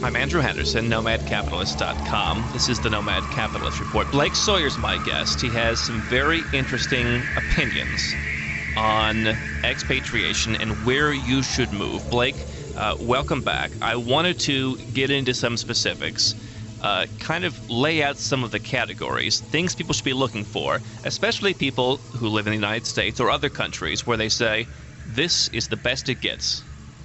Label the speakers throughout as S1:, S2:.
S1: I'm Andrew Henderson, nomadcapitalist.com. This is the Nomad Capitalist Report. Blake Sawyer's my guest. He has some very interesting opinions on expatriation and where you should move. Blake, welcome back. I wanted to get into some specifics, kind of lay out some of the categories, things people should be looking for, especially people who live in the United States or other countries where they say, this is the best it gets.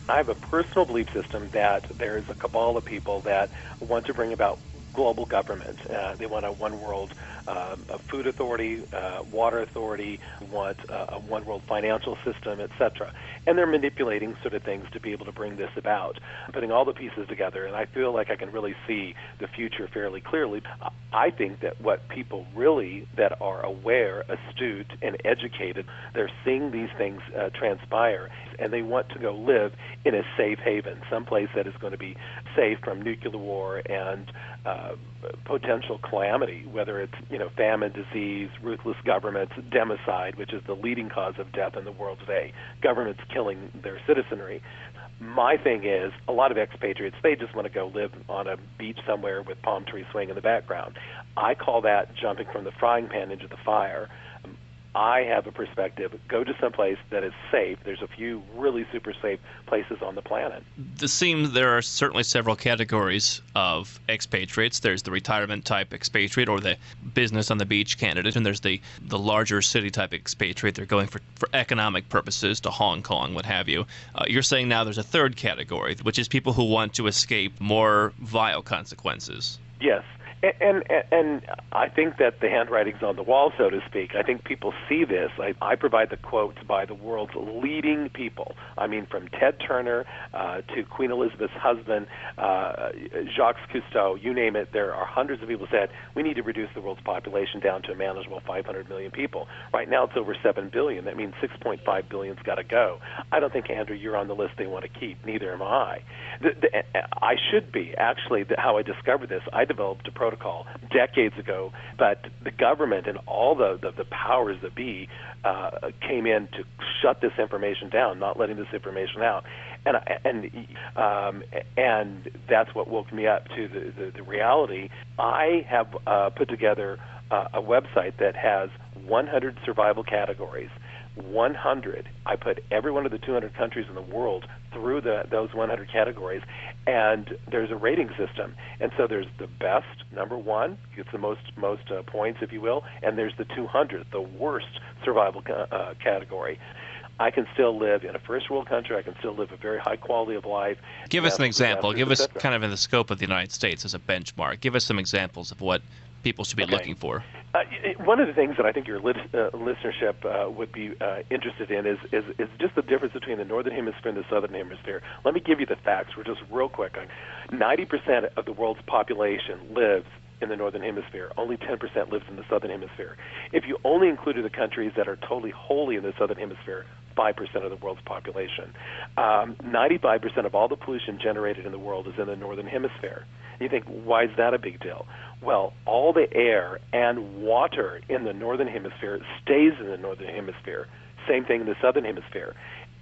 S2: I have a personal belief system that there is a cabal of people that want to bring about global government. They want a one world a food authority, water authority, want a one world financial system, etc. And they're manipulating sort of things to be able to bring this about, putting all the pieces together. And I feel like I can really see the future fairly clearly. I think that what people really that are aware, astute, and educated, they're seeing these things transpire, and they want to go live in a safe haven, someplace that is going to be safe from nuclear war and potential calamity, whether it's famine, disease, ruthless governments, democide, which is the leading cause of death in the world today, governments killing their citizenry. My thing is, a lot of expatriates, they just want to go live on a beach somewhere with palm trees swaying in the background. I call that jumping from the frying pan into the fire. I have a perspective, go to some place that is safe. There's a few really super safe places on the planet.
S1: It seems there are certainly several categories of expatriates. There's the retirement type expatriate or the business on the beach candidate, and there's the larger city type expatriate. They're going for economic purposes to Hong Kong, what have you. You're saying now there's a third category, which is people who want to escape more vile consequences.
S2: Yes. And I think that the handwriting's on the wall, so to speak. I think people see this. I provide the quotes by the world's leading people. I mean, from Ted Turner to Queen Elizabeth's husband, Jacques Cousteau, you name it. There are hundreds of people who said, we need to reduce the world's population down to a manageable 500 million people. Right now it's over 7 billion. That means 6.5 billion's got to go. I don't think, Andrew, you're on the list they want to keep. Neither am I. I should be. Actually, how I discovered this, I developed a protocol decades ago, but the government and all the powers that be came in to shut this information down, not letting this information out, and that's what woke me up to the reality. I have put together a website that has 100 survival categories. 100. I put every one of the 200 countries in the world through those 100 categories, and there's a rating system. And so there's the best, number one, gets the most points, if you will, and there's the 200, the worst survival category. I can still live in a first world country. I can still live a very high quality of life.
S1: Give us an example. Give us kind of in the scope of the United States as a benchmark. Give us some examples of what people should be looking for.
S2: One of the things that I think your listenership would be interested in is just the difference between the Northern Hemisphere and the Southern Hemisphere. Let me give you the facts just real quick. 90% of the world's population lives in the Northern Hemisphere. Only 10% lives in the Southern Hemisphere. If you only included the countries that are totally wholly in the Southern Hemisphere, 5% of the world's population. 95% of all the pollution generated in the world is in the Northern Hemisphere. You think, why is that a big deal? Well, all the air and water in the Northern Hemisphere stays in the Northern Hemisphere. Same thing in the Southern Hemisphere.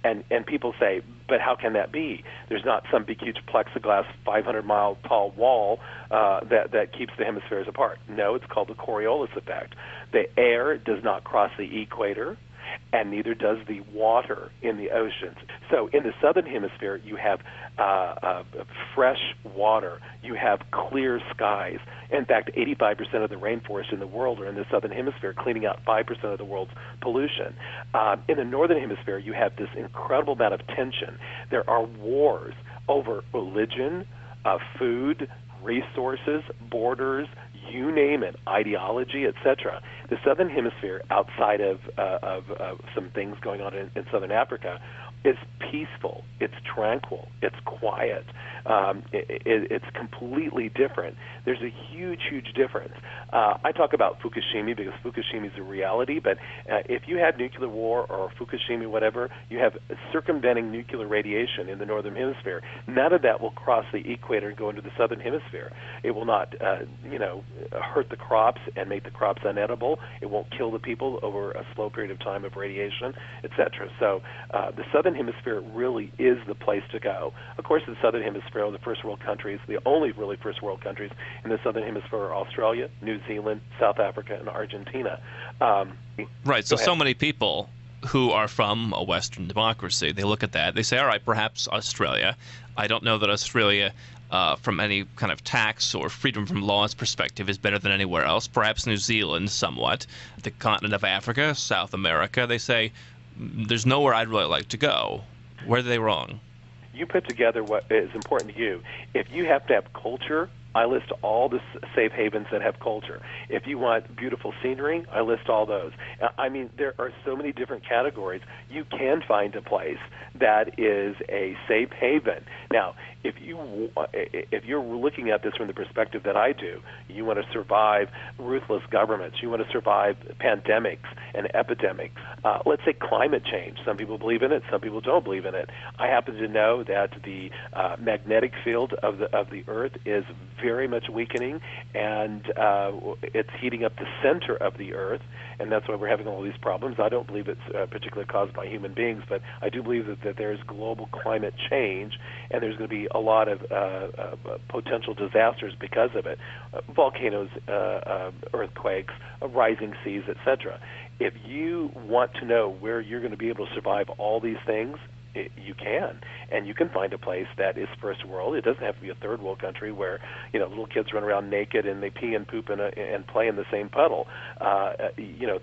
S2: And people say, but how can that be? There's not some big, huge plexiglass 500-mile tall wall that keeps the hemispheres apart. No, it's called the Coriolis effect. The air does not cross the equator, and neither does the water in the oceans. So in the Southern Hemisphere, you have fresh water. You have clear skies. In fact, 85% of the rainforests in the world are in the Southern Hemisphere, cleaning out 5% of the world's pollution. In the Northern Hemisphere, you have this incredible amount of tension. There are wars over religion, food, resources, borders, you name it, ideology, etc. The Southern Hemisphere, outside of some things going on in Southern Africa, is peaceful, it's tranquil, it's quiet, it's completely different. There's a huge, huge difference. I talk about Fukushima because Fukushima is a reality, but if you had nuclear war or Fukushima, whatever, you have circumventing nuclear radiation in the Northern Hemisphere. None of that will cross the equator and go into the Southern Hemisphere. It will not, hurt the crops and make the crops unedible. It won't kill the people over a slow period of time of radiation, etc. So the Southern hemisphere really is the place to go. Of course, the southern hemisphere, the first world countries, the only really first world countries in the southern hemisphere are Australia, New Zealand, South Africa, and Argentina.
S1: Right, so many people who are from a Western democracy, they look at that, they say, all right, perhaps Australia. I don't know that Australia, from any kind of tax or freedom from laws perspective, is better than anywhere else. Perhaps New Zealand, somewhat. The continent of Africa, South America, they say, there's nowhere I'd really like to go. Where are they wrong?
S2: You put together what is important to you. If you have to have culture, I list all the safe havens that have culture. If you want beautiful scenery, I list all those. I mean, there are so many different categories. You can find a place that is a safe haven. Now, if you're looking at this from the perspective that I do, you want to survive ruthless governments, you want to survive pandemics and epidemics. Let's say climate change. Some people believe in it, some people don't believe in it. I happen to know that the magnetic field of the Earth is very much weakening, and it's heating up the center of the Earth, and that's why we're having all these problems. I don't believe it's particularly caused by human beings, but I do believe that there's global climate change, and there's going to be a lot of potential disasters because of it. Volcanoes, earthquakes, rising seas, etc. If you want to know where you're going to be able to survive all these things, you can, and you can find a place that is first world. It doesn't have to be a third world country where little kids run around naked and they pee and poop and play in the same puddle.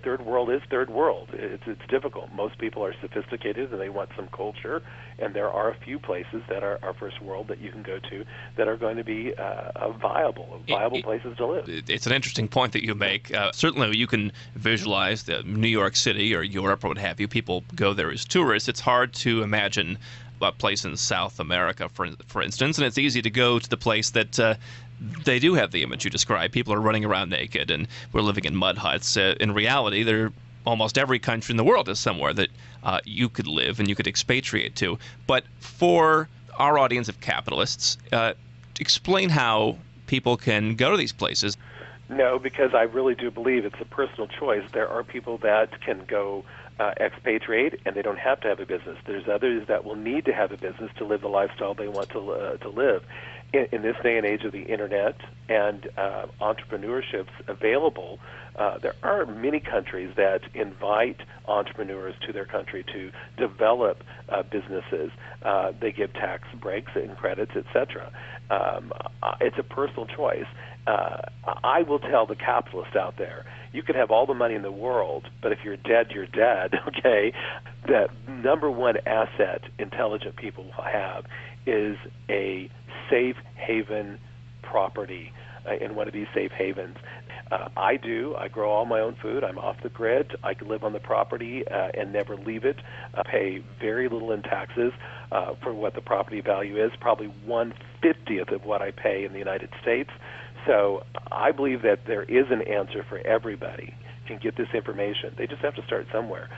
S2: Third world is third world. It's difficult. Most people are sophisticated and they want some culture, and there are a few places that are first world that you can go to that are going to be viable places to live.
S1: It's an interesting point that you make. Certainly, you can visualize New York City or Europe or what have you. People go there as tourists. It's hard to imagine a place in South America, for instance, and it's easy to go to the place that they do have the image you described. People are running around naked, and we're living in mud huts. In reality, almost every country in the world is somewhere that you could live and you could expatriate to. But for our audience of capitalists, explain how people can go to these places.
S2: No, because I really do believe it's a personal choice. There are people that can go expatriate, and they don't have to have a business. There's others that will need to have a business to live the lifestyle they want to live. In this day and age of the internet and entrepreneurships available, there are many countries that invite entrepreneurs to their country to develop businesses. They give tax breaks and credits, etc. It's a personal choice. I will tell the capitalists out there, you could have all the money in the world, but if you're dead, you're dead, okay? The number one asset intelligent people will have is a safe haven property in one of these safe havens. I grow all my own food. I'm off the grid. I can live on the property and never leave it. I pay very little in taxes for what the property value is, probably 1/50th of what I pay in the United States. So I believe that there is an answer for everybody can get this information. They just have to start somewhere.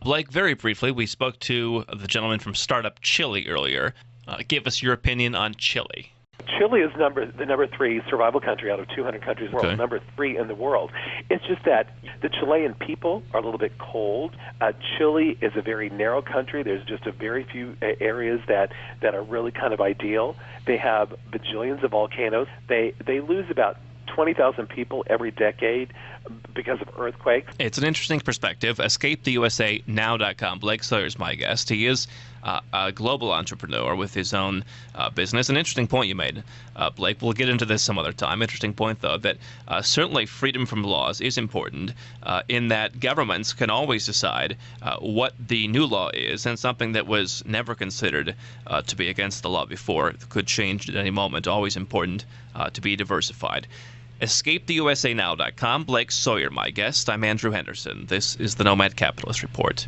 S1: Blake, very briefly, we spoke to the gentleman from Startup Chile earlier. Give us your opinion on Chile.
S2: Chile is the number 3 survival country out of 200 countries in the world, number 3 in the world. It's just that the Chilean people are a little bit cold. Chile is a very narrow country. There's just a very few areas that are really kind of ideal. They have bajillions of volcanoes. They lose about 20,000 people every decade because of earthquakes.
S1: It's an interesting perspective. EscapeTheUSANow.com. Blake Sawyer is my guest. He is a global entrepreneur with his own business. An interesting point you made, Blake. We'll get into this some other time. Interesting point, though, that certainly freedom from laws is important in that governments can always decide what the new law is, and something that was never considered to be against the law before could change at any moment. Always important to be diversified. EscapeTheUSANow.com. Blake Sawyer, my guest. I'm Andrew Henderson. This is the Nomad Capitalist Report.